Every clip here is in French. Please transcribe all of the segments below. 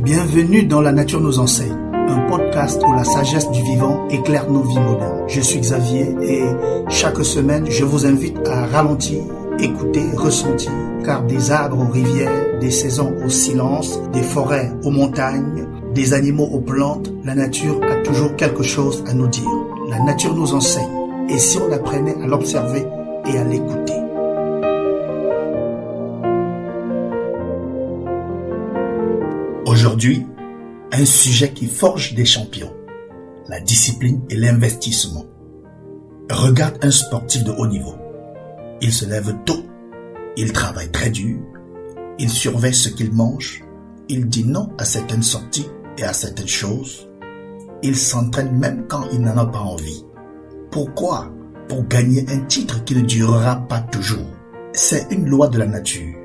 Bienvenue dans La Nature nous enseigne, un podcast où la sagesse du vivant éclaire nos vies modernes. Je suis Xavier et chaque semaine, je vous invite à ralentir, écouter, ressentir, car des arbres aux rivières, des saisons au silence, des forêts aux montagnes, des animaux aux plantes, la nature a toujours quelque chose à nous dire. La nature nous enseigne, et si on apprenait à l'observer et à l'écouter? Aujourd'hui, un sujet qui forge des champions, la discipline et l'investissement. Regarde un sportif de haut niveau. Il se lève tôt, il travaille très dur, il surveille ce qu'il mange, il dit non à certaines sorties et à certaines choses. Il s'entraîne même quand il n'en a pas envie. Pourquoi? Pour gagner un titre qui ne durera pas toujours. C'est une loi de la nature.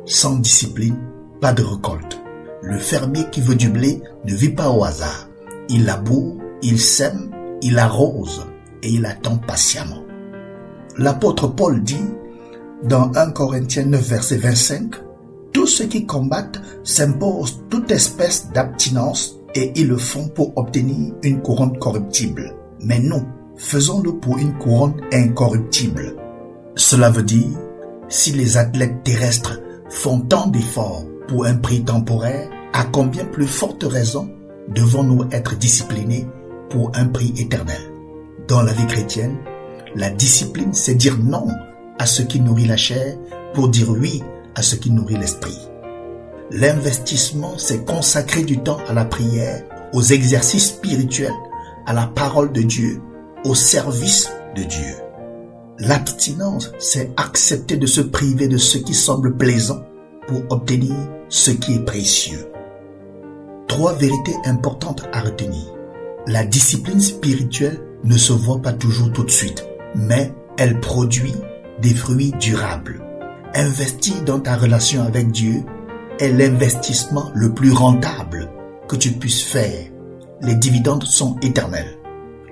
Sans discipline, pas de récolte. Le fermier qui veut du blé ne vit pas au hasard. Il laboure, il sème, il arrose et il attend patiemment. L'apôtre Paul dit dans 1 Corinthiens 9 verset 25, « Tous ceux qui combattent s'imposent toute espèce d'abstinence et ils le font pour obtenir une couronne corruptible. Mais nous, faisons-le pour une couronne incorruptible. » Cela veut dire, si les athlètes terrestres font tant d'efforts pour un prix temporaire, à combien plus forte raison devons-nous être disciplinés pour un prix éternel? Dans la vie chrétienne, la discipline, c'est dire non à ce qui nourrit la chair pour dire oui à ce qui nourrit l'esprit. L'investissement, c'est consacrer du temps à la prière, aux exercices spirituels, à la parole de Dieu, au service de Dieu. L'abstinence, c'est accepter de se priver de ce qui semble plaisant pour obtenir ce qui est précieux. 3 vérités importantes à retenir. La discipline spirituelle ne se voit pas toujours tout de suite, mais elle produit des fruits durables. Investir dans ta relation avec Dieu est l'investissement le plus rentable que tu puisses faire. Les dividendes sont éternels.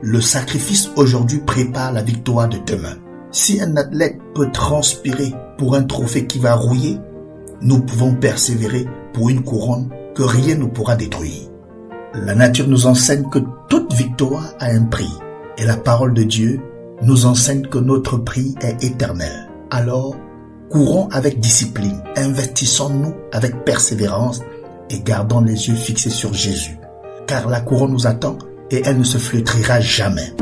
Le sacrifice aujourd'hui prépare la victoire de demain. Si un athlète peut transpirer pour un trophée qui va rouiller, nous pouvons persévérer pour une couronne que rien ne pourra détruire. La nature nous enseigne que toute victoire a un prix et la parole de Dieu nous enseigne que notre prix est éternel. Alors, courons avec discipline, investissons-nous avec persévérance et gardons les yeux fixés sur Jésus, car la couronne nous attend et elle ne se flétrira jamais.